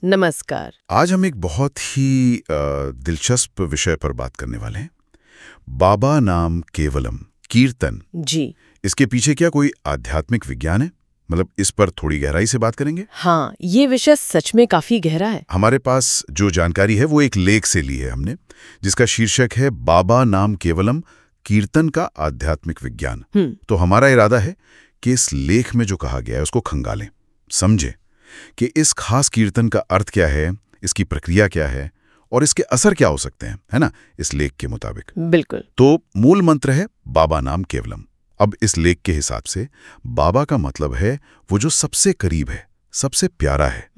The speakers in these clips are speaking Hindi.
नमस्कार। आज हम एक बहुत ही दिलचस्प विषय पर बात करने वाले हैं। बाबा नाम केवलम, कीर्तन। जी इसके पीछे क्या कोई आध्यात्मिक विज्ञान है? मतलब इस पर थोड़ी गहराई से बात करेंगे। हाँ, ये विषय सच में काफी गहरा है। हमारे पास जो जानकारी है वो एक लेख से ली है हमने, जिसका शीर्षक है बाबा नाम केवलम, कीर्तन का आध्यात्मिक विज्ञान। तो हमारा इरादा है कि इस लेख में जो कहा गया है उसको खंगालें, समझें कि इस खास कीर्तन का अर्थ क्या है, इसकी प्रक्रिया क्या है और इसके असर क्या हो सकते हैं, है ना, इस लेख के मुताबिक। बिल्कुल। तो मूल मंत्र है बाबा नाम केवलम। अब इस लेख के हिसाब से बाबा का मतलब है वो जो सबसे करीब है, सबसे प्यारा है।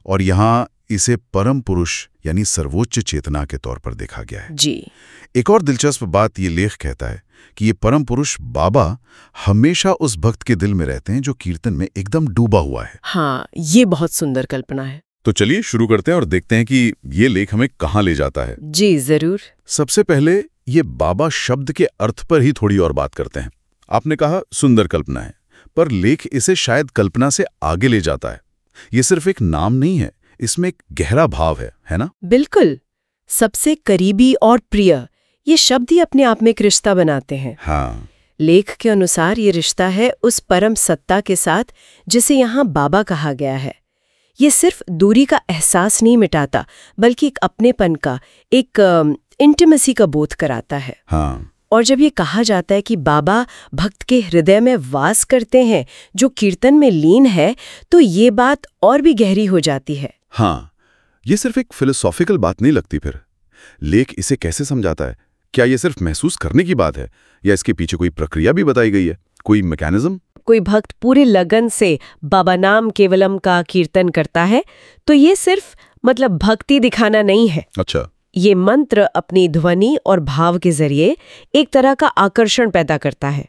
और यहाँ इसे परम पुरुष यानी सर्वोच्च चेतना के तौर पर देखा गया है। जी। एक और दिलचस्प बात ये लेख कहता है कि ये परम पुरुष बाबा हमेशा उस भक्त के दिल में रहते हैं जो कीर्तन में एकदम डूबा हुआ है। हाँ, ये बहुत सुंदर कल्पना है। तो चलिए शुरू करते हैं और देखते हैं कि ये लेख हमें कहाँ ले जाता है। जी जरूर। सबसे पहले ये बाबा शब्द के अर्थ पर ही थोड़ी और बात करते हैं। आपने कहा सुंदर कल्पना है, पर लेख इसे शायद कल्पना से आगे ले जाता है। ये सिर्फ एक नाम नहीं है, इसमें एक गहरा भाव है ना? बिल्कुल। सबसे करीबी और प्रिय, ये शब्द ही अपने आप में एक रिश्ता बनाते हैं। हाँ। लेख के अनुसार ये रिश्ता है उस परम सत्ता के साथ जिसे यहाँ बाबा कहा गया है। ये सिर्फ दूरी का एहसास नहीं मिटाता, बल्कि एक अपनेपन का, एक इंटीमेसी का बोध कराता है। हाँ। और जब ये कहा जाता है कि बाबा भक्त के हृदय में वास करते हैं जो कीर्तन में लीन है, तो ये बात और भी गहरी हो जाती है। हाँ, ये सिर्फ एक फिलोसॉफिकल बात नहीं लगती। फिर लेख इसे कैसे समझाता है? क्या ये सिर्फ महसूस करने की बात है या इसके पीछे कोई प्रक्रिया भी बताई गई है, कोई मैकेनिज्म? कोई भक्त पूरे लगन से बाबा नाम केवलम का कीर्तन करता है तो ये सिर्फ भक्ति दिखाना नहीं है। अच्छा। ये मंत्र अपनी ध्वनि और भाव के जरिए एक तरह का आकर्षण पैदा करता है।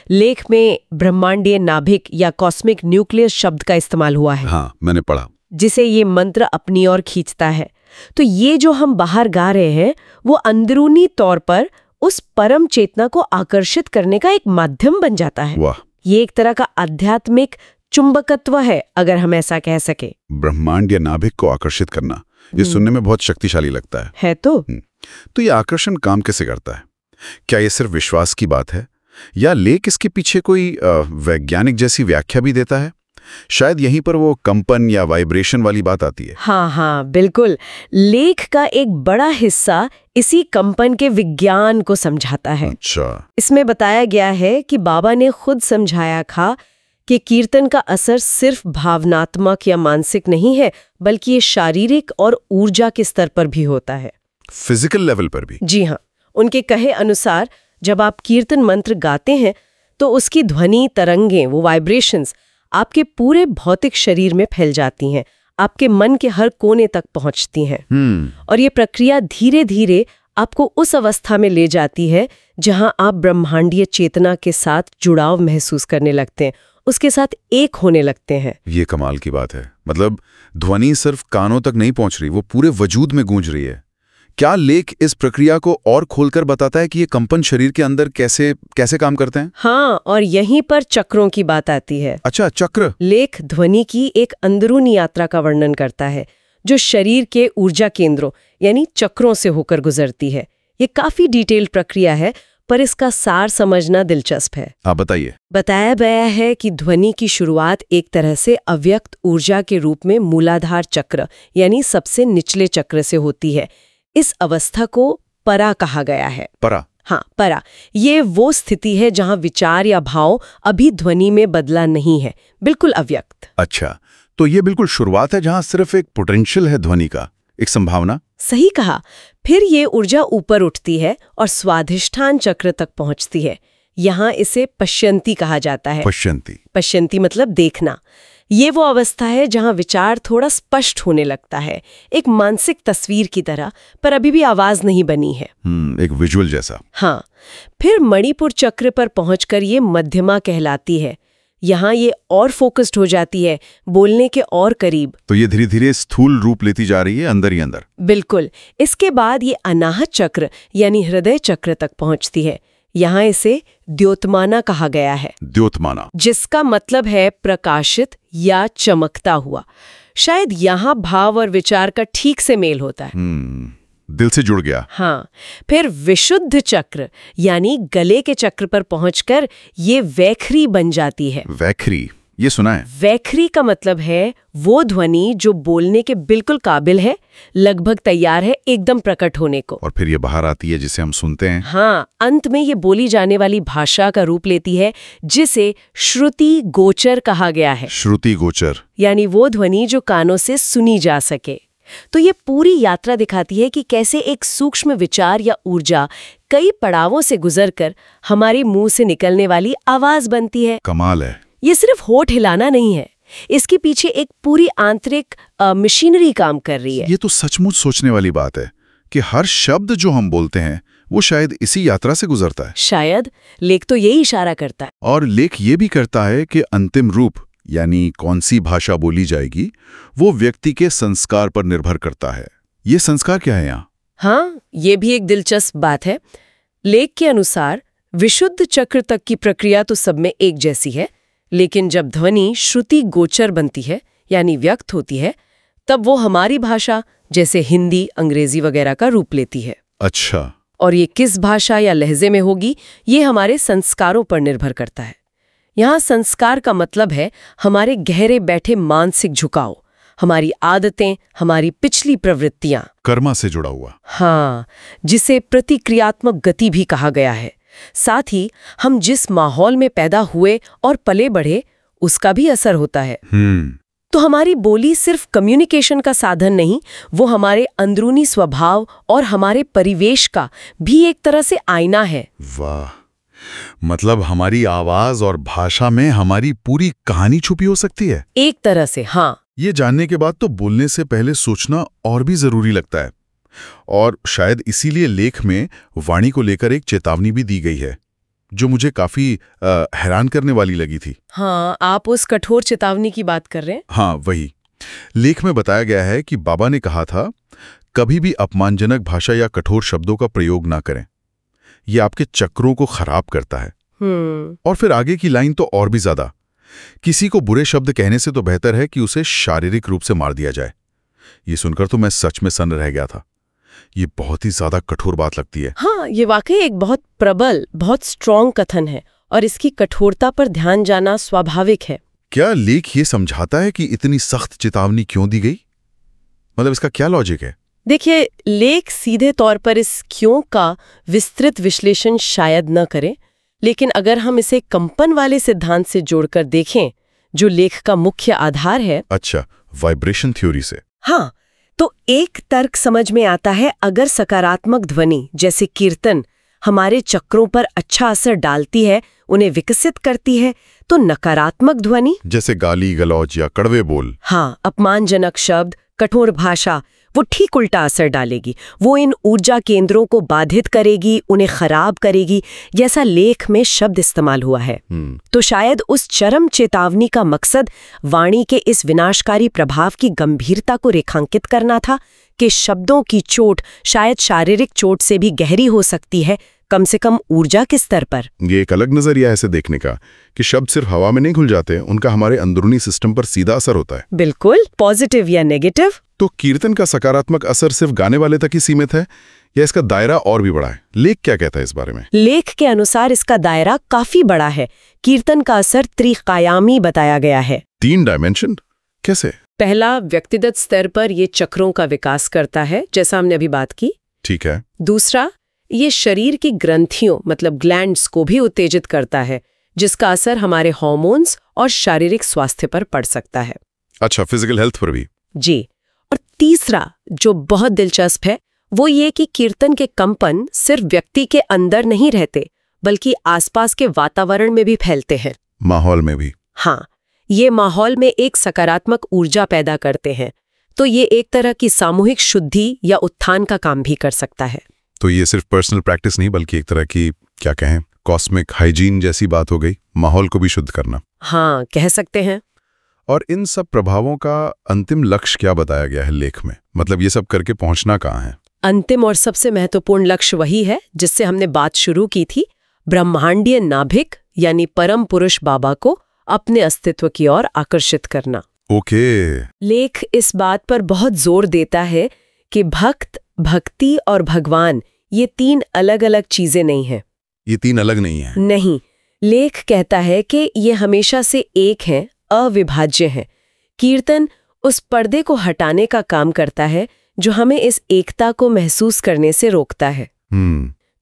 लेख में ब्रह्मांडीय नाभिक या कॉस्मिक न्यूक्लियस शब्द का इस्तेमाल हुआ है। हाँ, मैंने पढ़ा। जिसे ये मंत्र अपनी ओर खींचता है। तो ये जो हम बाहर गा रहे हैं वो अंदरूनी तौर पर उस परम चेतना को आकर्षित करने का एक माध्यम बन जाता है। वाह। ये एक तरह का आध्यात्मिक चुंबकत्व है, अगर हम ऐसा कह सके। ब्रह्मांड या नाभिक को आकर्षित करना, ये सुनने में बहुत शक्तिशाली लगता है तो ये आकर्षण काम कैसे करता है? क्या ये सिर्फ विश्वास की बात है या लेख इसके पीछे कोई वैज्ञानिक जैसी व्याख्या भी देता है? शायद यहीं पर वो कंपन या वाइब्रेशन वाली बात आती है। हाँ, बिल्कुल। लेख का एक बड़ा हिस्सा इसी कंपन के विज्ञान को समझाता है। अच्छा। इसमें बताया गया है कि बाबा ने खुद समझाया था कि कीर्तन का असर सिर्फ भावनात्मक या मानसिक नहीं है, बल्कि ये शारीरिक और ऊर्जा के स्तर पर भी होता है। फिजिकल लेवल पर भी? जी हाँ। उनके कहे अनुसार जब आप कीर्तन मंत्र गाते हैं तो उसकी ध्वनि तरंगें, वो वाइब्रेशंस आपके पूरे भौतिक शरीर में फैल जाती हैं, आपके मन के हर कोने तक पहुंचती हैं। और ये प्रक्रिया धीरे धीरे आपको उस अवस्था में ले जाती है जहां आप ब्रह्मांडीय चेतना के साथ जुड़ाव महसूस करने लगते हैं, उसके साथ एक होने लगते हैं। ये कमाल की बात है। ध्वनि सिर्फ कानों तक नहीं पहुंच रही, वो पूरे वजूद में गूंज रही है। क्या लेख इस प्रक्रिया को और खोलकर बताता है कि ये कंपन शरीर के अंदर कैसे कैसे काम करते हैं? हाँ, और यहीं पर चक्रों की बात आती है। अच्छा, चक्र। लेख ध्वनि की एक अंदरूनी यात्रा का वर्णन करता है जो शरीर के ऊर्जा केंद्रों यानी चक्रों से होकर गुजरती है। ये काफी डिटेल्ड प्रक्रिया है, पर इसका सार समझना दिलचस्प है। आप बताइए। बताया गया है कि ध्वनि की शुरुआत एक तरह से अव्यक्त ऊर्जा के रूप में मूलाधार चक्र यानी सबसे निचले चक्र से होती है। इस अवस्था को परा कहा गया है। परा? हाँ, परा। ये वो स्थिति है जहां विचार या भाव अभी ध्वनि में बदला नहीं है, बिल्कुल अव्यक्त। अच्छा, तो ये बिल्कुल शुरुआत है जहां सिर्फ एक पोटेंशियल है ध्वनि का, एक संभावना। सही कहा। फिर ये ऊर्जा ऊपर उठती है और स्वाधिष्ठान चक्र तक पहुंचती है। यहाँ इसे पश्यंती कहा जाता है। पश्यंती मतलब देखना। ये वो अवस्था है जहां विचार थोड़ा स्पष्ट होने लगता है, एक मानसिक तस्वीर की तरह, पर अभी भी आवाज नहीं बनी है। एक विजुअल जैसा। हाँ। फिर मणिपुर चक्र पर पहुंचकर ये मध्यमा कहलाती है। यहाँ ये और फोकस्ड हो जाती है, बोलने के और करीब। तो ये धीरे धीरे स्थूल रूप लेती जा रही है अंदर ही अंदर। बिल्कुल। इसके बाद ये अनाहत चक्र यानी हृदय चक्र तक पहुंचती है। यहाँ इसे द्योतमाना कहा गया है। द्योतमाना, जिसका मतलब है प्रकाशित या चमकता हुआ। शायद यहाँ भाव और विचार का ठीक से मेल होता है। दिल से जुड़ गया। हाँ, फिर विशुद्ध चक्र यानी गले के चक्र पर पहुंचकर ये वैखरी बन जाती है। वैखरी, ये सुना है। वैखरी का मतलब है वो ध्वनि जो बोलने के बिल्कुल काबिल है, लगभग तैयार है एकदम प्रकट होने को। और फिर ये बाहर आती है जिसे हम सुनते हैं। हाँ, अंत में ये बोली जाने वाली भाषा का रूप लेती है जिसे श्रुति गोचर कहा गया है। श्रुति गोचर यानी वो ध्वनि जो कानों से सुनी जा सके। तो ये पूरी यात्रा दिखाती है कि कैसे एक सूक्ष्म विचार या ऊर्जा कई पड़ावों से गुजरकर हमारे मुंह से निकलने वाली आवाज बनती है। कमाल है। ये सिर्फ होठ हिलाना नहीं है, इसके पीछे एक पूरी आंतरिक मशीनरी काम कर रही है। ये तो सचमुच सोचने वाली बात है कि हर शब्द जो हम बोलते हैं वो शायद इसी यात्रा से गुजरता है। शायद लेख तो यही इशारा करता है। और लेख ये भी करता है कि अंतिम रूप यानी कौन सी भाषा बोली जाएगी वो व्यक्ति के संस्कार पर निर्भर करता है। ये संस्कार क्या है यहाँ? हाँ, ये भी एक दिलचस्प बात है। लेख के अनुसार विशुद्ध चक्र तक की प्रक्रिया तो सब में एक जैसी है, लेकिन जब ध्वनि श्रुति गोचर बनती है यानी व्यक्त होती है, तब वो हमारी भाषा जैसे हिंदी, अंग्रेजी वगैरह का रूप लेती है। अच्छा। और ये किस भाषा या लहजे में होगी, ये हमारे संस्कारों पर निर्भर करता है। यहाँ संस्कार का मतलब है हमारे गहरे बैठे मानसिक झुकाव, हमारी आदतें, हमारी पिछली प्रवृत्तियां। कर्मा से जुड़ा हुआ। हाँ, जिसे प्रतिक्रियात्मक गति भी कहा गया है। साथ ही हम जिस माहौल में पैदा हुए और पले बढ़े उसका भी असर होता है। तो हमारी बोली सिर्फ कम्युनिकेशन का साधन नहीं, वो हमारे अंदरूनी स्वभाव और हमारे परिवेश का भी एक तरह से आईना है। वाह, मतलब हमारी आवाज और भाषा में हमारी पूरी कहानी छुपी हो सकती है। एक तरह से, हाँ। ये जानने के बाद तो बोलने से पहले सोचना और भी जरूरी लगता है। और शायद इसीलिए लेख में वाणी को लेकर एक चेतावनी भी दी गई है जो मुझे काफी हैरान करने वाली लगी थी। हाँ, आप उस कठोर चेतावनी की बात कर रहे हैं? हाँ, वही। लेख में बताया गया है कि बाबा ने कहा था, कभी भी अपमानजनक भाषा या कठोर शब्दों का प्रयोग ना करें, ये आपके चक्रों को खराब करता है। और फिर आगे की लाइन तो और भी ज्यादा, किसी को बुरे शब्द कहने से तो बेहतर है कि उसे शारीरिक रूप से मार दिया जाए। ये सुनकर तो मैं सच में सन्न रह गया था। ये बहुत ही ज्यादा कठोर बात लगती है। हाँ, ये वाकई एक बहुत प्रबल, बहुत स्ट्रॉन्ग कथन है और इसकी कठोरता पर ध्यान जाना स्वाभाविक है। क्या लेख ये समझाता है कि इतनी सख्त चेतावनी क्यों दी गई? मतलब इसका क्या लॉजिक है? देखिए, लेख सीधे तौर पर इस क्यों का विस्तृत विश्लेषण शायद न करे, लेकिन अगर हम इसे कंपन वाले सिद्धांत से जोड़कर देखें, जो लेख का मुख्य आधार है। अच्छा, वाइब्रेशन थ्योरी से। हाँ, तो एक तर्क समझ में आता है, अगर सकारात्मक ध्वनि जैसे कीर्तन हमारे चक्रों पर अच्छा असर डालती है, उन्हें विकसित करती है, तो नकारात्मक ध्वनि जैसे गाली गलौज या कड़वे बोल, हाँ, अपमानजनक शब्द, कठोर भाषा, वो ठीक उल्टा असर डालेगी। वो इन ऊर्जा केंद्रों को बाधित करेगी, उन्हें खराब करेगी, जैसा लेख में शब्द इस्तेमाल हुआ है। तो शायद उस चरम चेतावनी का मकसद वाणी के इस विनाशकारी प्रभाव की गंभीरता को रेखांकित करना था कि शब्दों की चोट शायद शारीरिक चोट से भी गहरी हो सकती है, कम से कम ऊर्जा के स्तर पर। ये एक अलग नजरिया है इसे देखने का कि शब्द सिर्फ हवा में नहीं घुल जाते, उनका हमारे अंदरूनी सिस्टम पर सीधा असर होता है। बिल्कुल, पॉजिटिव या नेगेटिव। तो कीर्तन का सकारात्मक असर सिर्फ गाने वाले तक ही सीमित है या इसका दायरा और भी बड़ा है? लेख क्या कहता है इस बारे में? लेख के अनुसार इसका दायरा काफी बड़ा है। कीर्तन का असर त्रिकायामी बताया गया है। 3 डायमेंशन? कैसे? पहला, व्यक्तिगत स्तर पर ये चक्रों का विकास करता है, जैसा हमने अभी बात की। ठीक है। दूसरा, ये शरीर की ग्रंथियों मतलब ग्लैंड्स को भी उत्तेजित करता है, जिसका असर हमारे हार्मोन्स और शारीरिक स्वास्थ्य पर पड़ सकता है। अच्छा, फिजिकल हेल्थ पर भी? जी। और तीसरा, जो बहुत दिलचस्प है, वो ये कि कीर्तन के कंपन सिर्फ व्यक्ति के अंदर नहीं रहते, बल्कि आसपास के वातावरण में भी फैलते हैं। माहौल में भी? हाँ, ये माहौल में एक सकारात्मक ऊर्जा पैदा करते हैं। तो ये एक तरह की सामूहिक शुद्धि या उत्थान का काम भी कर सकता है। तो ये सिर्फ पर्सनल प्रैक्टिस नहीं, बल्कि एक तरह की, क्या कहें, कॉस्मिक हाइजीन जैसी बात हो गई, माहौल को भी शुद्ध करना। हाँ, कह सकते हैं। और इन सब प्रभावों का अंतिम लक्ष्य क्या बताया गया है लेख में? मतलब ये सब करके पहुंचना कहाँ है? अंतिम और सबसे महत्वपूर्ण लक्ष्य वही है जिससे हमने बात शुरू की थी, ब्रह्मांडीय नाभिक यानी परम पुरुष बाबा को अपने अस्तित्व की ओर आकर्षित करना। ओके। लेख इस बात पर बहुत जोर देता है कि भक्त, भक्ति और भगवान ये तीन अलग-अलग चीजें नहीं हैं। ये तीन अलग नहीं है। नहीं, लेख कहता है कि ये हमेशा से एक हैं, अविभाज्य हैं। कीर्तन उस पर्दे को हटाने का काम करता है जो हमें इस एकता को महसूस करने से रोकता है।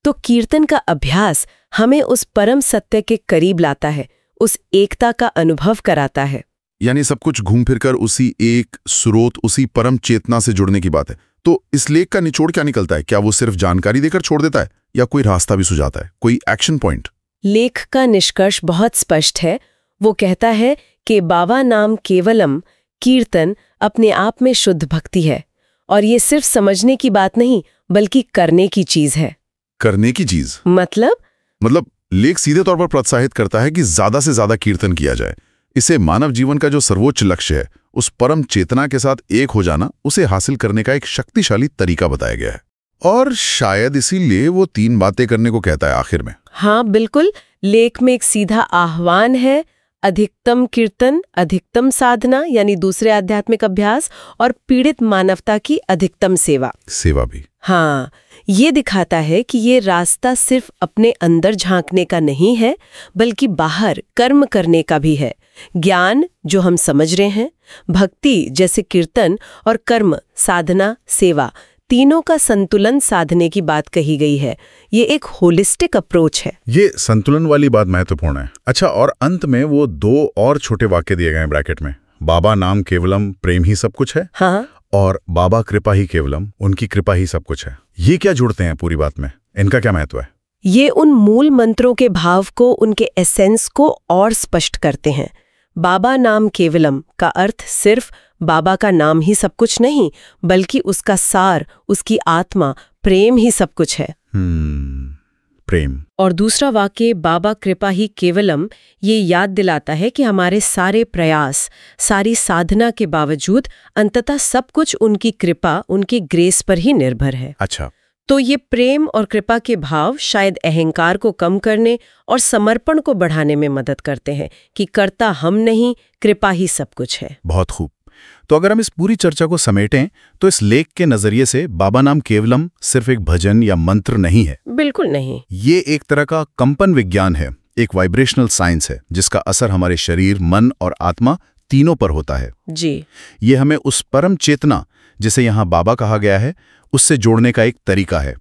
तो कीर्तन का अभ्यास हमें उस परम सत्य के करीब लाता है, उस एकता का अनुभव कराता है। यानी सब कुछ घूम फिरकर उसी एक स्रोत, उसी परम चेतना से जुड़ने की बात है। तो इस लेख का निचोड़ क्या निकलता है? क्या वो सिर्फ जानकारी देकर छोड़ देता है या कोई रास्ता भी सुझाता है, कोई एक्शन पॉइंट? लेख का निष्कर्ष बहुत स्पष्ट है। वो कहता है कि बाबा नाम केवलम कीर्तन अपने आप में शुद्ध भक्ति है, और ये सिर्फ समझने की बात नहीं बल्कि करने की चीज है। करने की चीज मतलब लेख सीधे तौर पर प्रोत्साहित करता है कि ज्यादा से ज्यादा कीर्तन किया जाए। इसे मानव जीवन का जो सर्वोच्च लक्ष्य है, उस परम चेतना के साथ एक हो जाना, उसे हासिल करने का एक शक्तिशाली तरीका बताया गया है। और शायद इसीलिए वो तीन बातें करने को कहता है आखिर में। हाँ बिल्कुल, लेख में एक सीधा आह्वान है, अधिकतम कीर्तन, अधिकतम साधना यानी दूसरे आध्यात्मिक अभ्यास, और पीड़ित मानवता की अधिकतम सेवा भी। हाँ, ये दिखाता है कि ये रास्ता सिर्फ अपने अंदर झांकने का नहीं है बल्कि बाहर कर्म करने का भी है। ज्ञान जो हम समझ रहे हैं, भक्ति जैसे कीर्तन, और कर्म, साधना, सेवा, तीनों का संतुलन साधने की बात कही गई है। ये एक होलिस्टिक अप्रोच है। ये संतुलन वाली बात महत्वपूर्ण है। अच्छा, और अंत में वो दो और छोटे वाक्य दिए गए हैं ब्रैकेट में, बाबा नाम केवलम प्रेम ही सब कुछ है। हाँ, और बाबा कृपा ही केवलम, उनकी कृपा ही सब कुछ है। ये क्या जुड़ते हैं पूरी बात में? इनका क्या महत्व है? ये उन मूल मंत्रों के भाव को, उनके एसेंस को और स्पष्ट करते हैं। बाबा नाम केवलम का अर्थ सिर्फ बाबा का नाम ही सब कुछ नहीं, बल्कि उसका सार, उसकी आत्मा, प्रेम ही सब कुछ है। प्रेम। और दूसरा वाक्य बाबा कृपा ही केवलम, ये याद दिलाता है कि हमारे सारे प्रयास, सारी साधना के बावजूद अंततः सब कुछ उनकी कृपा, उनकी ग्रेस पर ही निर्भर है। अच्छा, तो ये प्रेम और कृपा के भाव शायद अहंकार को कम करने और समर्पण को बढ़ाने में मदद करते हैं कि कर्ता हम नहीं, कृपा ही सब कुछ है। बहुत खूब। तो अगर हम इस पूरी चर्चा को समेटें तो इस लेख के नजरिए से बाबा नाम केवलम सिर्फ एक भजन या मंत्र नहीं है। बिल्कुल नहीं। ये एक तरह का कंपन विज्ञान है, एक वाइब्रेशनल साइंस है जिसका असर हमारे शरीर, मन और आत्मा तीनों पर होता है। जी, ये हमें उस परम चेतना, जिसे यहाँ बाबा कहा गया है, उससे जोड़ने का एक तरीका है।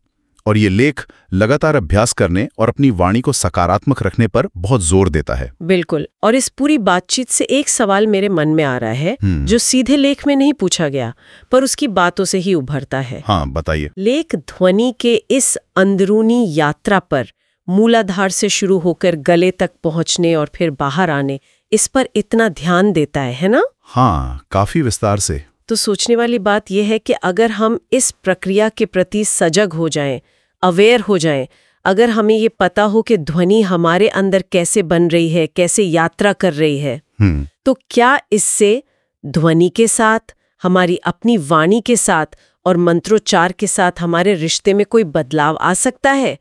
और ये लेख लगातार अभ्यास करने और अपनी वाणी को सकारात्मक रखने पर बहुत जोर देता है। बिल्कुल। और इस पूरी बातचीत से एक सवाल मेरे मन में आ रहा है जो सीधे लेख में नहीं पूछा गया पर उसकी बातों से ही उभरता है। हाँ, बताइए। लेख ध्वनि के इस अंदरूनी यात्रा पर, मूलाधार से शुरू होकर गले तक पहुंचने और फिर बाहर आने, इस पर इतना ध्यान देता है ना? हाँ, काफी विस्तार से। तो सोचने वाली बात यह है कि अगर हम इस प्रक्रिया के प्रति सजग हो जाएं, अवेयर हो जाएं, अगर हमें ये पता हो कि ध्वनि हमारे अंदर कैसे बन रही है, कैसे यात्रा कर रही है, तो क्या इससे ध्वनि के साथ, हमारी अपनी वाणी के साथ और मंत्रोच्चार के साथ हमारे रिश्ते में कोई बदलाव आ सकता है?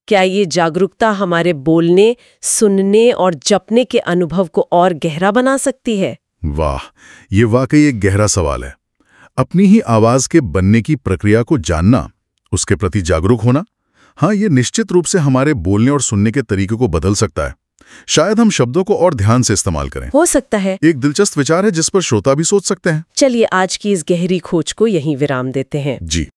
क्या ये जागरूकता हमारे बोलने, सुनने और जपने के अनुभव को और गहरा बना सकती है? वाह, ये वाकई एक गहरा सवाल है। अपनी ही आवाज के बनने की प्रक्रिया को जानना, उसके प्रति जागरूक होना, हाँ, ये निश्चित रूप से हमारे बोलने और सुनने के तरीके को बदल सकता है। शायद हम शब्दों को और ध्यान से इस्तेमाल करें। हो सकता है। एक दिलचस्प विचार है जिस पर श्रोता भी सोच सकते हैं। चलिए आज की इस गहरी खोज को यहीं विराम देते हैं। जी।